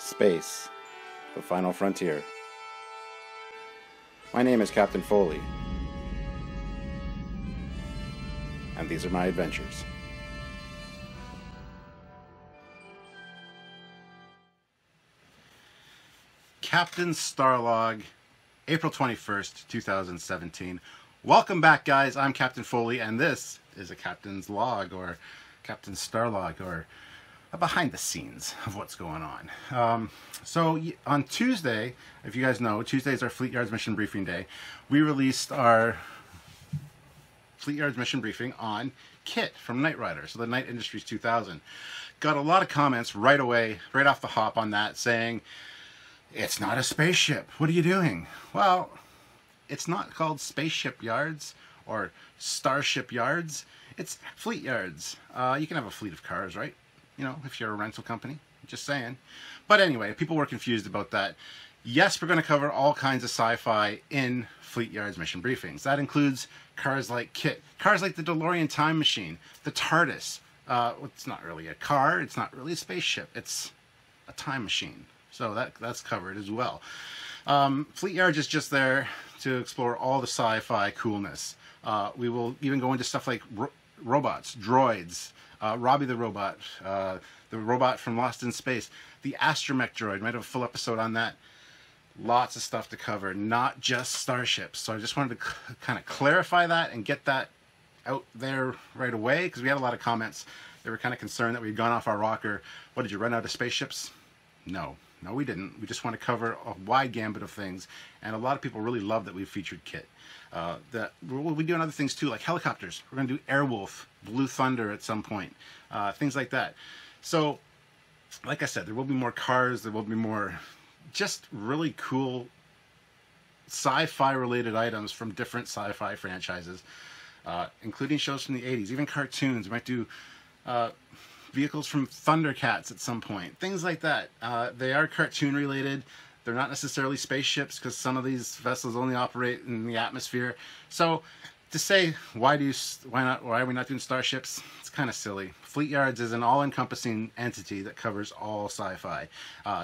Space, the final frontier. My name is Captain Foley, and these are my adventures. Captain Starlog, April 21st, 2017. Welcome back, guys. I'm Captain Foley, and this is a Captain's Log, or Captain Starlog, or a behind the scenes of what's going on. So on Tuesday, if you guys know, Tuesday is our Fleet Yards Mission Briefing Day. We released our Fleet Yards Mission Briefing on Kit from Knight Rider, so the Knight Industries 2000. Got a lot of comments right away, right off the hop on that, saying, it's not a spaceship. What are you doing? Well, it's not called Spaceship Yards or Starship Yards. It's Fleet Yards. You can have a fleet of cars, right? You know, if you're a rental company. Just saying. But anyway, people were confused about that. Yes, we're going to cover all kinds of sci-fi in Fleet Yards Mission Briefings. That includes cars like Kit, cars like the DeLorean Time Machine, the TARDIS. It's not really a car. It's not really a spaceship. It's a time machine. So that's covered as well. Fleet Yards is just there to explore all the sci-fi coolness. We will even go into stuff like robots, droids, Robbie the robot from Lost in Space, the astromech droid. Might have a full episode on that. Lots of stuff to cover, not just starships. So I just wanted to kind of clarify that and get that out there right away, because we had a lot of comments. They were kind of concerned that we'd gone off our rocker. What, did you run out of spaceships? No, we didn't. We just want to cover a wide gambit of things, and a lot of people really love that we've featured Kit. That we'll be doing other things too, like helicopters. We're going to do Airwolf, Blue Thunder at some point, things like that. So, like I said, there will be more cars. There will be more just really cool sci-fi related items from different sci-fi franchises, including shows from the 80s, even cartoons. We might do vehicles from Thundercats at some point, things like that. They are cartoon related. They're not necessarily spaceships, because some of these vessels only operate in the atmosphere. So to say why are we not doing starships, it's kind of silly. Fleet Yards is an all-encompassing entity that covers all sci-fi.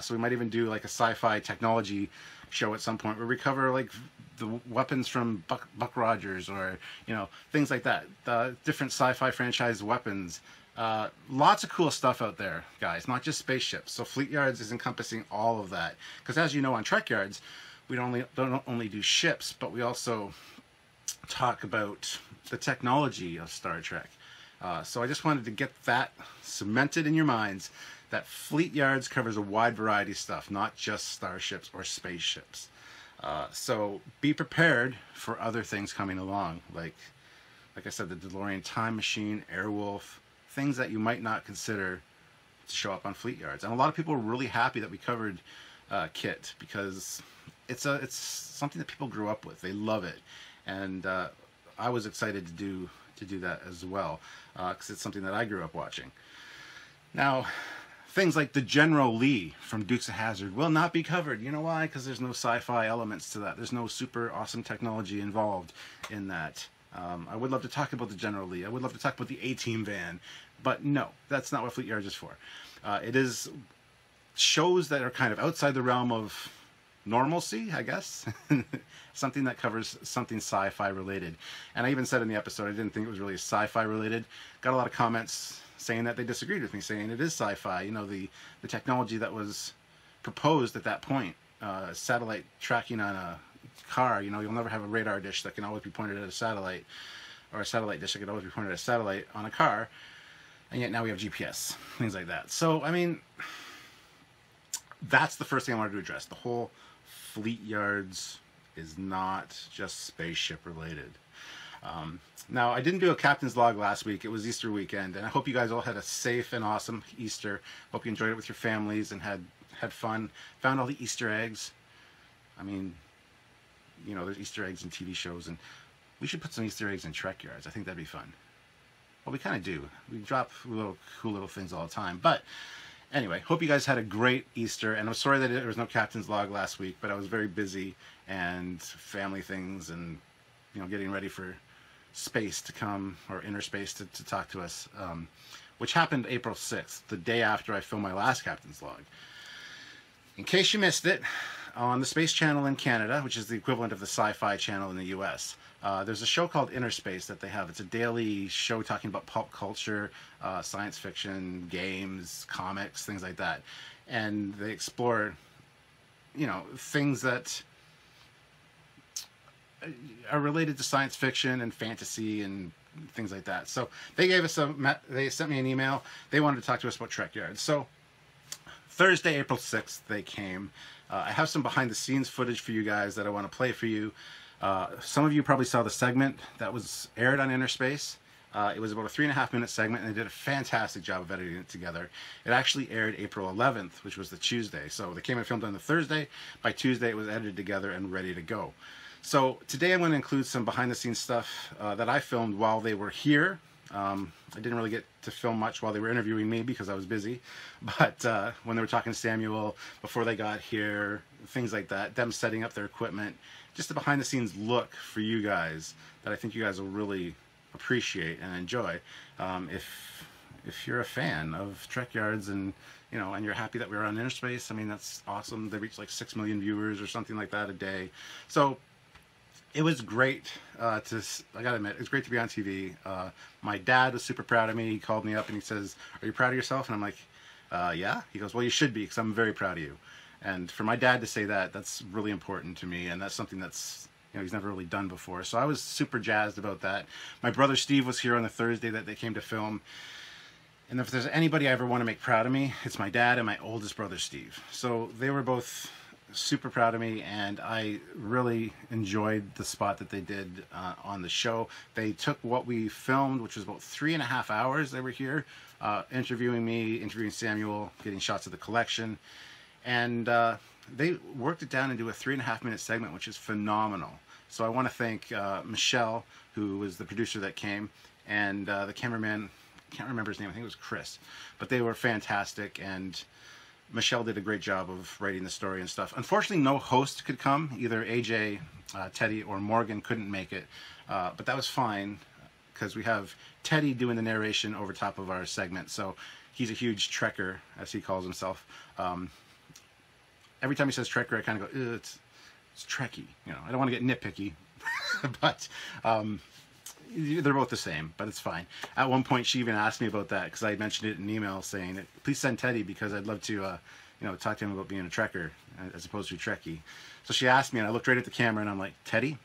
So we might even do like a sci-fi technology show at some point where we cover like the weapons from Buck Rogers, or things like that. Different sci-fi franchise weapons. Lots of cool stuff out there, guys, not just spaceships. So Fleet Yards is encompassing all of that, because as you know, on Trekyards, we don't only do ships, but we also talk about the technology of Star Trek. So I just wanted to get that cemented in your minds, that Fleet Yards covers a wide variety of stuff, not just starships or spaceships. So be prepared for other things coming along, like I said, the DeLorean Time Machine, Airwolf, things that you might not consider to show up on Fleet Yards. And a lot of people are really happy that we covered Kit, because it's something that people grew up with. They love it, and I was excited to do that as well, because it's something that I grew up watching. Now, things like the General Lee from Dukes of Hazzard will not be covered. You know why? Because there's no sci-fi elements to that. There's no super awesome technology involved in that. I would love to talk about the General Lee. I would love to talk about the A-Team van, but no, that's not what Fleet Yards is for. It is shows that are kind of outside the realm of normalcy, I guess. Something that covers something sci-fi related. And I even said in the episode I didn't think it was really sci-fi related. Got a lot of comments saying that they disagreed with me, saying it is sci-fi. The technology that was proposed at that point, satellite tracking on a car. You'll never have a radar dish that can always be pointed at a satellite, or a satellite dish that can always be pointed at a satellite on a car, and yet now we have GPS, things like that. So I mean, that's the first thing I wanted to address. The whole Fleet Yards is not just spaceship related. Now, I didn't do a Captain's Log last week. It was Easter weekend, and I hope you guys all had a safe and awesome Easter. Hope you enjoyed it with your families and had fun, found all the Easter eggs. I mean, there's Easter eggs in TV shows, and we should put some Easter eggs in Trekyards. I think that'd be fun. Well, we kind of do. We drop cool little things all the time. But anyway, hope you guys had a great Easter, and I'm sorry that there was no Captain's Log last week, but I was very busy, and family things, and getting ready for space to come, or Innerspace to talk to us, which happened April 6th, the day after I filmed my last Captain's Log. In case you missed it, on the Space Channel in Canada, which is the equivalent of the Sci-Fi Channel in the US, there's a show called Innerspace that they have. It's a daily show talking about pulp culture, science fiction, games, comics, things like that. And they explore, you know, things that are related to science fiction and fantasy and things like that. So they gave us they sent me an email. They wanted to talk to us about Trekyards. So Thursday, April 6th, they came. I have some behind the scenes footage for you guys that I want to play for you. Some of you probably saw the segment that was aired on Innerspace. It was about a 3.5-minute segment, and they did a fantastic job of editing it together. It actually aired April 11th, which was the Tuesday. So they came and filmed on the Thursday. By Tuesday, it was edited together and ready to go. So today I'm going to include some behind the scenes stuff that I filmed while they were here. I didn't really get to film much while they were interviewing me because I was busy. But when they were talking to Samuel before they got here, things like that, them setting up their equipment, just a behind the scenes look for you guys that I think you guys will really appreciate and enjoy. If you're a fan of Trekyards and and you're happy that we're on Innerspace, I mean, that's awesome. They reach like 6 million viewers or something like that a day. So it was great I gotta admit, it was great to be on TV. My dad was super proud of me. He called me up and he says, "Are you proud of yourself?" And I'm like, yeah. He goes, "Well, you should be, because I'm very proud of you." And for my dad to say that, that's really important to me, and that's something that's, he's never really done before. So I was super jazzed about that. My brother Steve was here on the Thursday that they came to film. And if there's anybody I ever want to make proud of me, it's my dad and my oldest brother Steve. So they were both super proud of me, and I really enjoyed the spot that they did on the show. They took what we filmed, which was about 3.5 hours. They were here interviewing me, interviewing Samuel, getting shots of the collection, and they worked it down into a 3.5-minute segment, which is phenomenal. So I want to thank Michelle, who was the producer that came, and the cameraman. I can't remember his name. I think it was Chris, but they were fantastic, and Michelle did a great job of writing the story and stuff. Unfortunately, no host could come. Either AJ, Teddy, or Morgan couldn't make it, but that was fine because we have Teddy doing the narration over top of our segment. So he's a huge Trekker, as he calls himself. Every time he says Trekker, I kind of go, it's Trekkie. I don't want to get nitpicky, but they're both the same, but it's fine. At one point, she even asked me about that because I mentioned it in an email saying, "Please send Teddy because I'd love to, talk to him about being a Trekker as opposed to a Trekkie." So she asked me, and I looked right at the camera, and I'm like, "Teddy,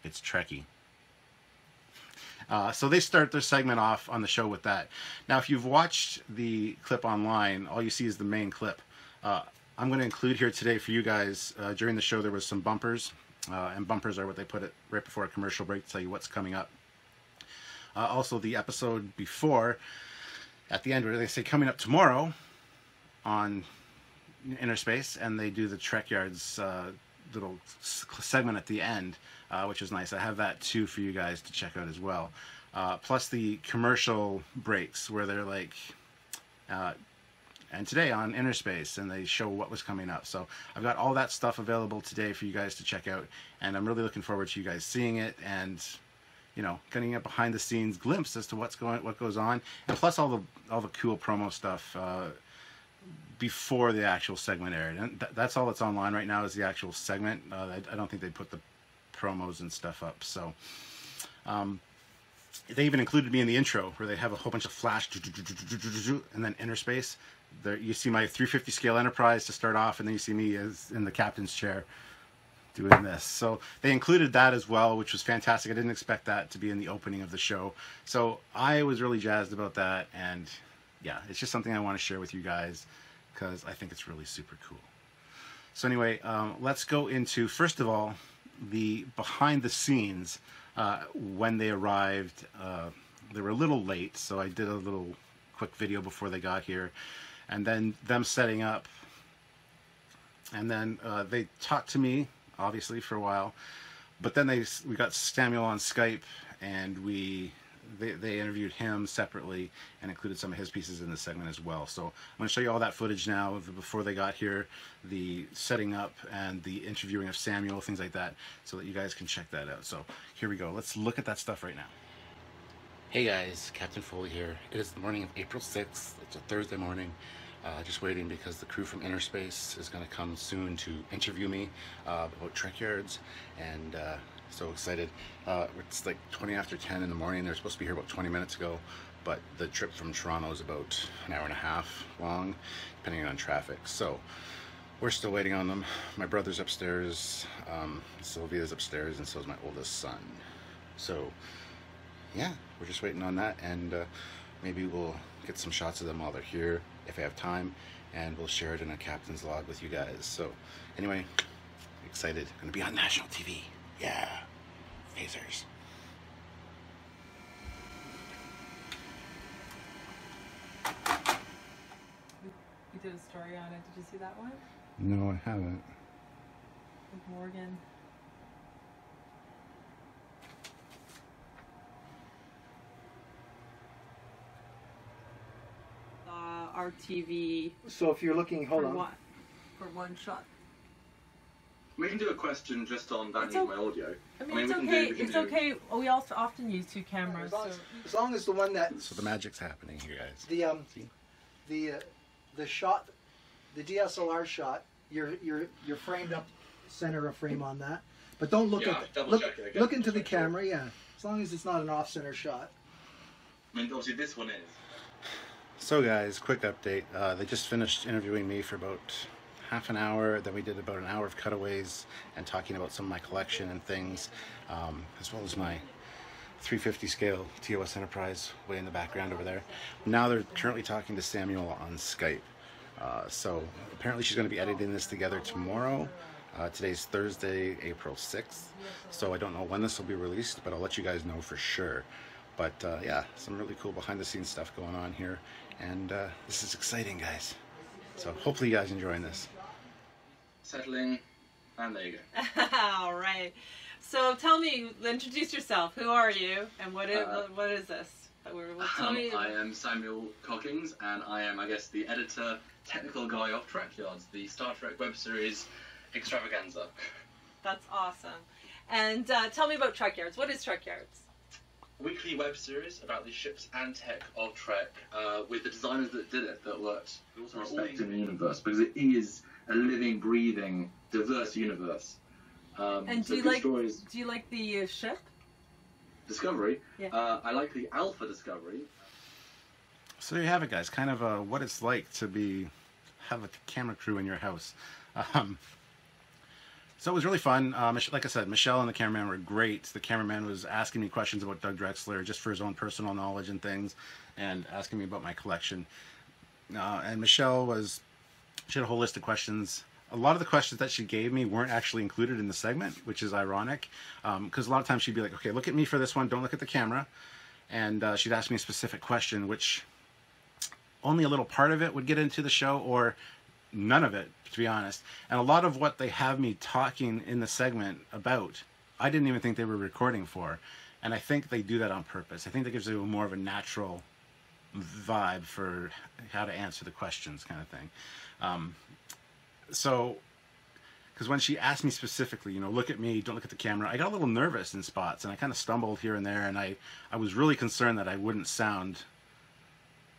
it's Trekkie." So they start their segment off on the show with that. Now, if you've watched the clip online, all you see is the main clip. I'm going to include here today for you guys. During the show, there was some bumpers. And bumpers are what they put it right before a commercial break to tell you what's coming up. Also, the episode before, at the end, where they say coming up tomorrow on Innerspace, and they do the Trekyards little segment at the end, which is nice. I have that too for you guys to check out as well. Plus the commercial breaks where they're like, and today on Innerspace, and they show what was coming up. So I've got all that stuff available today for you guys to check out, and I'm really looking forward to you guys seeing it and getting a behind the scenes glimpse as to what goes on, and plus all the cool promo stuff before the actual segment aired. And that's all that's online right now is the actual segment. I don't think they put the promos and stuff up. So they even included me in the intro where they have a whole bunch of flash and then Innerspace. There you see my 350 scale Enterprise to start off, and then you see me as in the captain's chair doing this. So they included that as well, which was fantastic. I didn't expect that to be in the opening of the show. So I was really jazzed about that, and yeah, it's just something I want to share with you guys because I think it's really super cool. So anyway, let's go into, first of all, the behind the scenes. When they arrived, they were a little late, so I did a little quick video before they got here, and then them setting up, and then they talked to me obviously for a while, but then we got Samuel on Skype, and they interviewed him separately and included some of his pieces in the segment as well. So I'm going to show you all that footage now of before they got here, the setting up and the interviewing of Samuel, things like that, so that you guys can check that out. So here we go. Let's look at that stuff right now. Hey guys, Captain Foley here. It is the morning of April 6th. It's a Thursday morning. Just waiting because the crew from Innerspace is going to come soon to interview me about Trekyards, and so excited. It's like 20 after 10 in the morning. They're supposed to be here about 20 minutes ago, but the trip from Toronto is about an hour and a half long, depending on traffic. So we're still waiting on them. My brother's upstairs, Sylvia's upstairs, and so is my oldest son. So yeah, we're just waiting on that, and maybe we'll get some shots of them while they're here if I have time, and we'll share it in a captain's log with you guys. So anyway, excited. Gonna be on national TV. Yeah, phasers. You did a story on it. Did you see that one? No, I haven't. With Morgan. RTV. So if you're looking, hold on. For one shot. We can do a question just on that needs my audio. I mean, it's okay. It's okay. We also often use two cameras. As long as the one that. So the magic's happening here, guys. The shot, the DSLR shot. You're framed up, center of frame on that, but don't look look into the camera. Yeah, as long as it's not an off-center shot. I mean, obviously this one is. So guys, quick update. They just finished interviewing me for about half an hour. Then we did about an hour of cutaways and talking about some of my collection and things, as well as my 350 scale TOS Enterprise way in the background over there. Now they're currently talking to Samuel on Skype. So apparently she's going to be editing this together tomorrow. Today's Thursday, April 6th. So I don't know when this will be released, but I'll let you guys know for sure. But yeah, some really cool behind the scenes stuff going on here. And this is exciting, guys. So hopefully you guys enjoying this. Settling, and there you go. All right. So tell me, introduce yourself. Who are you, and what is this? I am Samuel Coggins, and I am, I guess, the editor, technical guy of Trekyards, the Star Trek web series extravaganza. That's awesome. And tell me about Trekyards. What is Trekyards? Weekly web series about the ships and tech of Trek, with the designers that did it that worked. We also respect in the universe because it is a living, breathing, diverse universe. And so do you like the ship? Discovery? Yeah. I like the Alpha Discovery. So there you have it, guys. Kind of what it's like to have a camera crew in your house. So it was really fun. Like I said, Michelle and the cameraman were great. The cameraman was asking me questions about Doug Drexler just for his own personal knowledge and things, and asking me about my collection. And Michelle she had a whole list of questions. A lot of the questions that she gave me weren't actually included in the segment, which is ironic, because a lot of times she'd be like, okay, look at me for this one, don't look at the camera. And she'd ask me a specific question, which only a little part of it would get into the show, or none of it, to be honest. And a lot of what they have me talking in the segment about, I didn't even think they were recording for. And I think they do that on purpose. I think that gives you more of a natural vibe for how to answer the questions, kind of thing. So, because when she asked me specifically, look at me, don't look at the camera, I got a little nervous in spots, and I kind of stumbled here and there, and I was really concerned that I wouldn't sound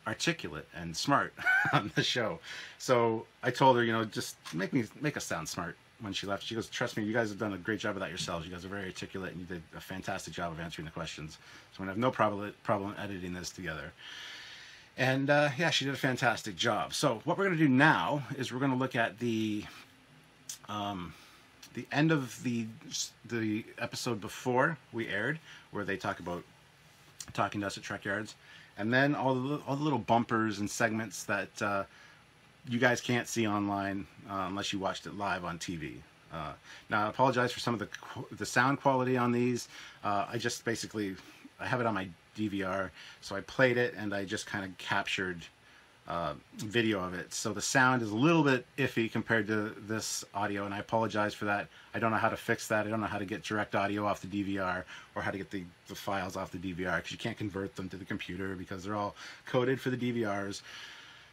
articulate and smart on the show. So I told her, just make us sound smart. When she left, she goes, trust me, you guys have done a great job of that yourselves. You guys are very articulate, and you did a fantastic job of answering the questions. So I'm going to have no problem editing this together. And yeah, she did a fantastic job. So what we're going to do now is we're going to look at the end of the episode before we aired, where they talk about talking to us at Trekyards, and then all the little bumpers and segments that you guys can't see online unless you watched it live on TV. Now I apologize for some of the sound quality on these. I just basically have it on my DVR, so I played it and I just kind of captured video of it. So the sound is a little bit iffy compared to this audio, and I apologize for that. I don't know how to fix that. I don't know how to get direct audio off the DVR, or how to get the files off the DVR, because you can't convert them to the computer because they're all coded for the DVRs.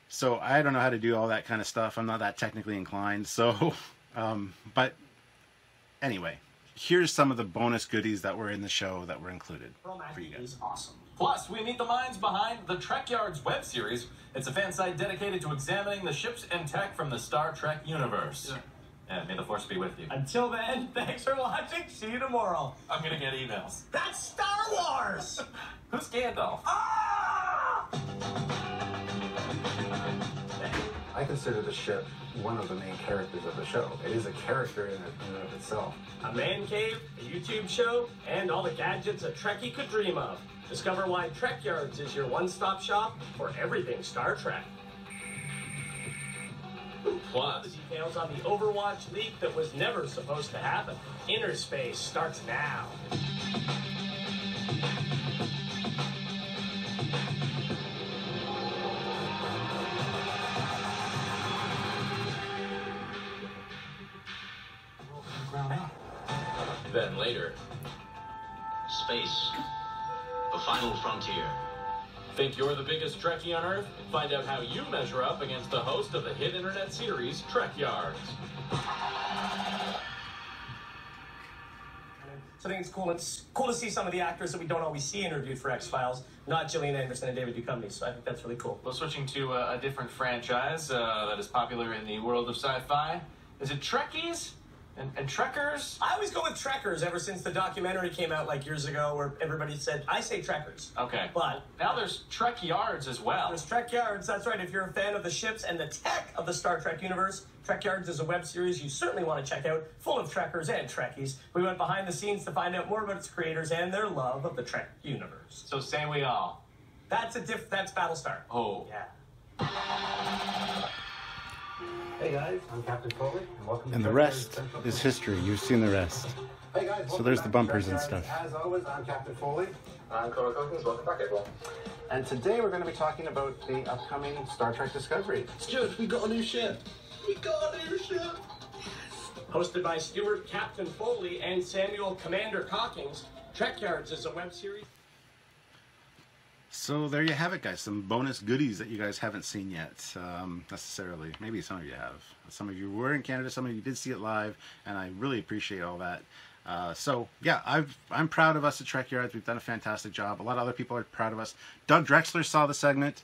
So I don't know how to do all that kind of stuff. I'm not that technically inclined. So, but anyway, here's some of the bonus goodies that were in the show that were included for you guys. Is awesome. Plus, we meet the minds behind the Trekyards web series. It's a fan site dedicated to examining the ships and tech from the Star Trek universe. And may the force be with you. Until then, thanks for watching. See you tomorrow. I'm gonna get emails. That's Star Wars! Who's Gandalf? Ah! I consider the ship one of the main characters of the show. It is a character in and of itself. A man cave, a YouTube show, and all the gadgets a Trekkie could dream of. Discover why Trekyards is your one-stop shop for everything Star Trek. Plus, details on the Overwatch leak that was never supposed to happen. Innerspace starts now. Then later, Space, the final frontier. Think you're the biggest Trekkie on Earth? Find out how you measure up against the host of the hit internet series, Trekyards. So I think it's cool. It's cool to see some of the actors that we don't always see interviewed for X-Files, not Gillian Anderson and David Duchovny, so I think that's really cool. well, switching to a different franchise that is popular in the world of sci-fi. Is it Trekkies? And Trekkers? I always go with Trekkers ever since the documentary came out like years ago where everybody said, I say Trekkers. Okay. But now there's Trekyards as well. there's Trekyards, that's right. If you're a fan of the ships and the tech of the Star Trek universe, Trekyards is a web series you certainly want to check out, full of Trekkers and Trekkies. We went behind the scenes to find out more about its creators and their love of the Trek universe. So say we all. That's Battlestar. Oh. Yeah. Hey guys, I'm Captain Foley, and welcome And to the Trekyards rest Central is Command. history. You've seen the rest. Hey guys, So welcome there's back the to bumpers and Trekyards. stuff. As always, I'm Captain Foley. I'm Connor Cockins, welcome back everyone. And today we're going to be talking about the upcoming Star Trek Discovery. Stuart, we got a new ship. We got a new ship. Hosted by Stuart Captain Foley and Samuel Commander Cockings, Trekyards is a web series. So there you have it, guys. Some bonus goodies that you guys haven't seen yet, necessarily. Maybe some of you have. Some of you were in Canada, some of you did see it live, and I really appreciate all that. So yeah, I'm proud of us at Trekyards. We've done a fantastic job. A lot of other people are proud of us. Doug Drexler saw the segment.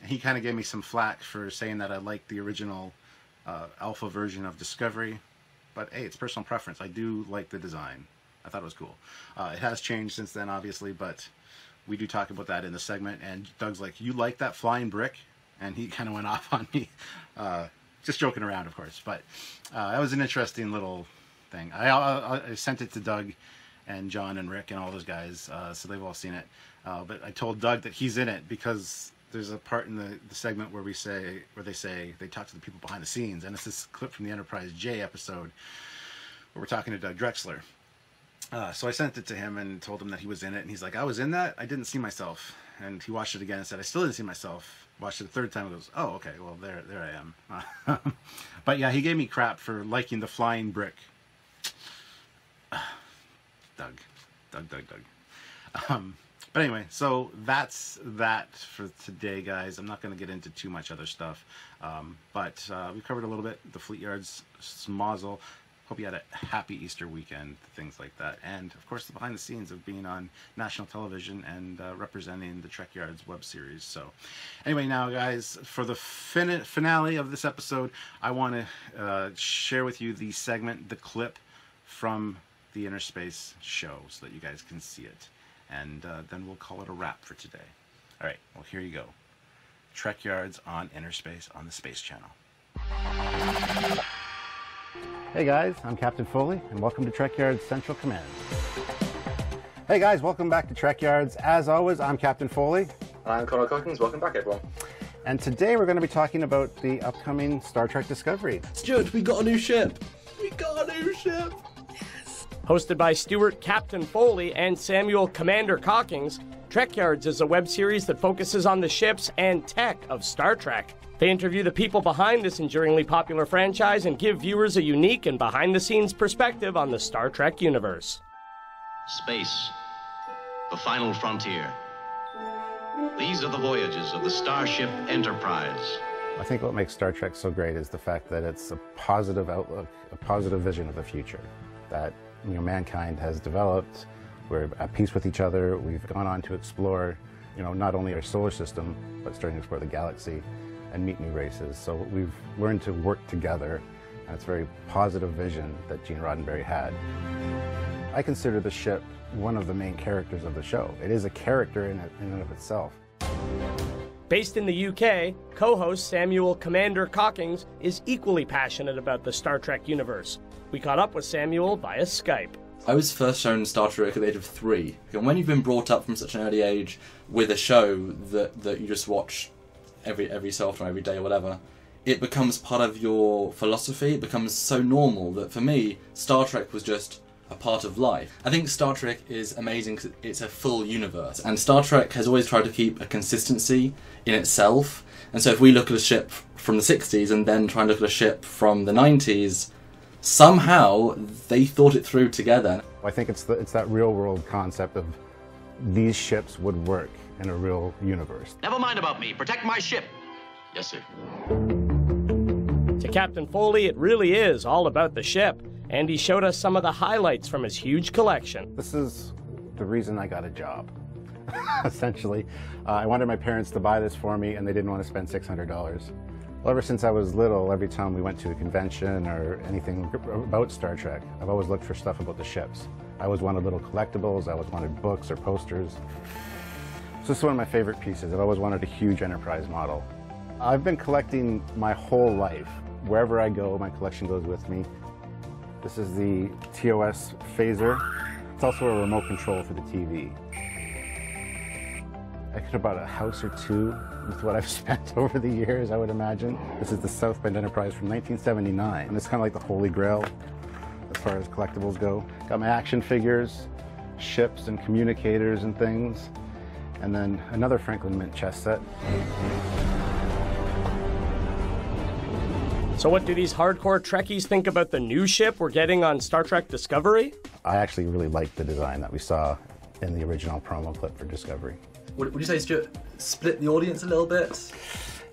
He kind of gave me some flack for saying that I liked the original alpha version of Discovery, but hey, it's personal preference. I do like the design. I thought it was cool. It has changed since then, obviously, but we do talk about that in the segment. And Doug's like, "You like that flying brick?" And he kind of went off on me, just joking around, of course. But that was an interesting little thing. I sent it to Doug and John and Rick and all those guys, so they've all seen it. But I told Doug that he's in it because there's a part in the segment where they say they talk to the people behind the scenes, and it's this clip from the Enterprise J episode where we're talking to Doug Drexler. So I sent it to him and told him that he was in it, and he's like, "I was in that? I didn't see myself." And he watched it again and said, "I still didn't see myself." Watched it a third time and goes, "Oh, okay, well there I am." But yeah, he gave me crap for liking the flying brick. Doug. But anyway, so that's that for today, guys. I'm not going to get into too much other stuff, but we covered a little bit the Fleet Yards smozzle. Hope you had a happy Easter weekend, things like that, and of course the behind the scenes of being on national television and representing the Trekyards web series. So anyway, now guys, for the finale of this episode, I want to share with you the segment, the clip from the Innerspace show, so that you guys can see it, and then we'll call it a wrap for today. All right, well, here you go. Trekyards on Innerspace on the Space Channel. Hey guys, I'm Captain Foley, and welcome to Trekyards Central Command. Hey guys, welcome back to Trekyards. As always, I'm Captain Foley. I'm Connor Cockins, welcome back everyone. And today we're going to be talking about the upcoming Star Trek Discovery. Stuart, we got a new ship. We got a new ship. Hosted by Stuart Captain Foley and Samuel Commander Cockings, Trekyards is a web series that focuses on the ships and tech of Star Trek. They interview the people behind this enduringly popular franchise and give viewers a unique and behind-the-scenes perspective on the Star Trek universe. Space, the final frontier. These are the voyages of the starship Enterprise. I think what makes Star Trek so great is the fact that it's a positive outlook, a positive vision of the future. That mankind has developed. We're at peace with each other. We've gone on to explore, not only our solar system, but starting to explore the galaxy and meet new races. So we've learned to work together, and it's a very positive vision that Gene Roddenberry had. I consider the ship one of the main characters of the show. It is a character in and of itself. Based in the UK, co-host Samuel Commander Cockings is equally passionate about the Star Trek universe. We caught up with Samuel via Skype. I was first shown Star Trek at the age of 3. And when you've been brought up from such an early age with a show that you just watch every so often, every day or whatever, it becomes part of your philosophy. It becomes so normal that for me, Star Trek was just a part of life. I think Star Trek is amazing because it's a full universe, and Star Trek has always tried to keep a consistency in itself. And so if we look at a ship from the 60s and then try and look at a ship from the 90s, somehow they thought it through together. I think it's that real world concept of these ships would work in a real universe. Never mind about me. Protect my ship. Yes, sir. To Captain Foley, it really is all about the ship, and he showed us some of the highlights from his huge collection. This is the reason I got a job, essentially. I wanted my parents to buy this for me, and they didn't want to spend $600. Well, ever since I was little, every time we went to a convention or anything about Star Trek, I've always looked for stuff about the ships. I always wanted little collectibles, I always wanted books or posters. So this is one of my favorite pieces. I've always wanted a huge Enterprise model. I've been collecting my whole life. Wherever I go, my collection goes with me. This is the TOS phaser. It's also a remote control for the TV. I could have bought a house or two with what I've spent over the years, I would imagine. This is the South Bend Enterprise from 1979. And it's kind of like the holy grail as far as collectibles go. Got my action figures, ships and communicators and things. And then another Franklin Mint chess set. So what do these hardcore Trekkies think about the new ship we're getting on Star Trek Discovery? I actually really liked the design that we saw in the original promo clip for Discovery. Would you say, Stuart, split the audience a little bit?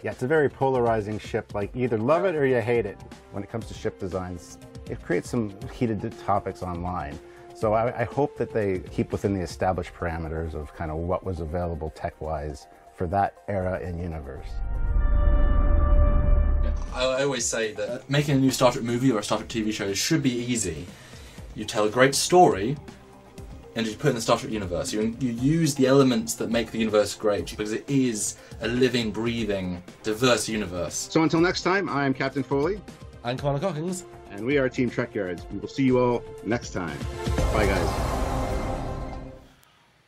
Yeah, it's a very polarizing ship. Like, either love it or you hate it. When it comes to ship designs, it creates some heated topics online. So I hope that they keep within the established parameters of kind of what was available tech-wise for that era in universe. I always say that making a new Star Trek movie or a Star Trek TV show should be easy. You tell a great story, and you put it in the Star Trek universe. You use the elements that make the universe great, because it is a living, breathing, diverse universe. So until next time, I'm Captain Foley. I'm Commander Cockings. And we are Team Trekyards. We will see you all next time. Bye, guys.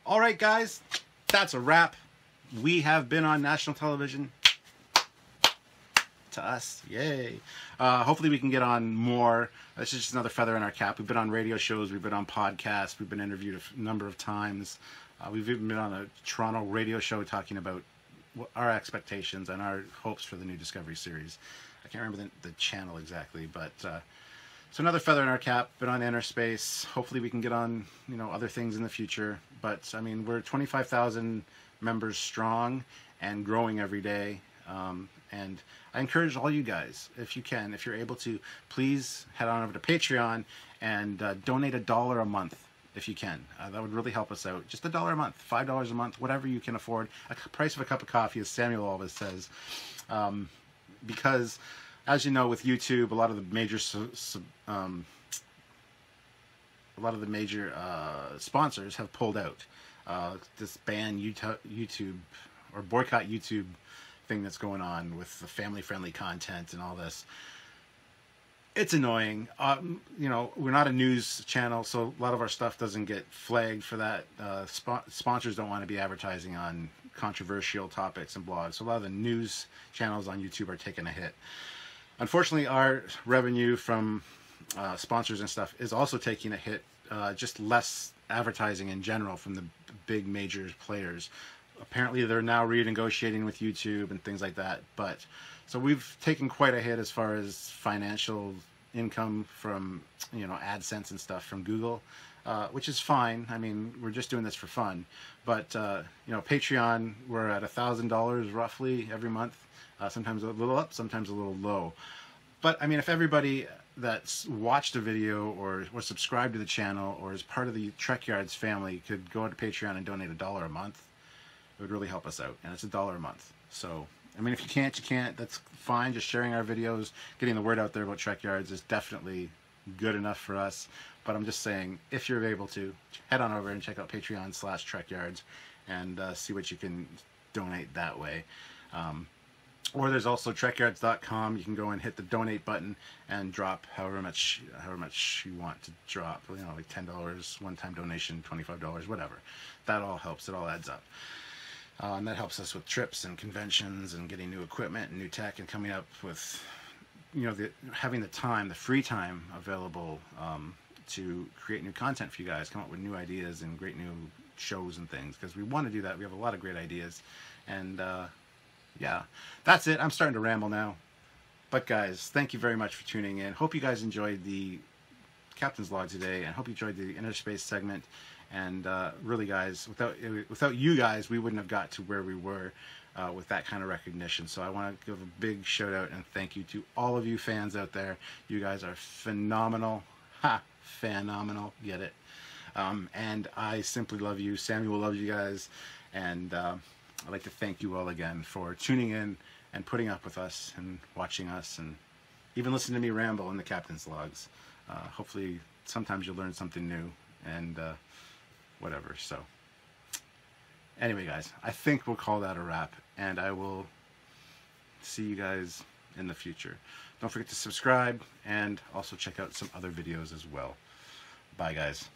All right, guys. That's a wrap. We have been on national television. To us, yay. Hopefully we can get on more. This is just another feather in our cap. We've been on radio shows, we've been on podcasts, we've been interviewed a number of times. We've even been on a Toronto radio show talking about our expectations and our hopes for the new Discovery series. I can't remember the channel exactly, but so another feather in our cap. Been on Innerspace. Hopefully we can get on other things in the future. But I mean, we're 25,000 members strong and growing every day. And I encourage all you guys, if you can, if you're able to, please head on over to Patreon and donate $1 a month if you can. That would really help us out. Just $1 a month, $5 a month, whatever you can afford. A price of a cup of coffee, as Samuel always says. Because, as you know, with YouTube, a lot of the major sponsors have pulled out. This ban YouTube or boycott YouTube thing that's going on with the family-friendly content and all this. It's annoying. We're not a news channel, so a lot of our stuff doesn't get flagged for that. Sponsors don't want to be advertising on controversial topics and blogs, so a lot of the news channels on YouTube are taking a hit. Unfortunately, our revenue from sponsors and stuff is also taking a hit, just less advertising in general from the big major players. Apparently they're now renegotiating with YouTube and things like that. But so we've taken quite a hit as far as financial income from, AdSense and stuff from Google, which is fine. I mean, we're just doing this for fun. But, Patreon, we're at $1,000 roughly every month. Sometimes a little up, sometimes a little low. But I mean, if everybody that's watched a video or subscribed to the channel or is part of the Trekyards family could go to Patreon and donate $1 a month, it would really help us out. And it's $1 a month. So, I mean, if you can't, you can't. That's fine. Just sharing our videos, getting the word out there about Trekyards is definitely good enough for us. But I'm just saying, if you're able to, head on over and check out Patreon/Trekyards and see what you can donate that way. Or there's also Trekyards.com. You can go and hit the donate button and drop however much you want to drop. You know, like $10, one-time donation, $25, whatever. That all helps. It all adds up. And that helps us with trips and conventions and getting new equipment and new tech and coming up with, you know, having the time, the free time available to create new content for you guys, come up with new ideas and great new shows and things, because we want to do that. We have a lot of great ideas. And yeah, that's it. I'm starting to ramble now. But guys, thank you very much for tuning in. Hope you guys enjoyed the Captain's Log today, and hope you enjoyed the Innerspace segment. And really, guys, without you guys, we wouldn't have got to where we were with that kind of recognition. So I want to give a big shout out and thank you to all of you fans out there. You guys are phenomenal. Ha! Phenomenal. Get it? And I simply love you. Samuel loves you guys. And I'd like to thank you all again for tuning in and putting up with us and watching us and even listening to me ramble in the Captain's Logs. Hopefully sometimes you'll learn something new and whatever. So anyway, guys, I think we'll call that a wrap, and I will see you guys in the future. Don't forget to subscribe and also check out some other videos as well. Bye, guys.